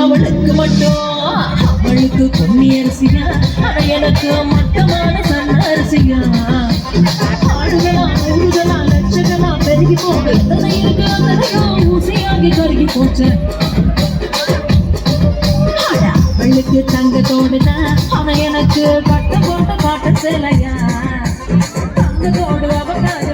அவளுக்கு மட்டும் அவளுக்கு பொன்னி அரிசியா எனக்கு மட்டமான சன்ன அரிசியா ஆடுகளா ஊருகளா லட்சங்களா பெருகி போக இத்தனை இருக்கு அத்தனையோ ஊசியாகி கருகி போச்சு அவளுக்கு தங்கத்தோடுதான் அவன் எனக்கு பட்ட போட்ட பாட்ட சேலையா தங்கத்தோடு அவகாத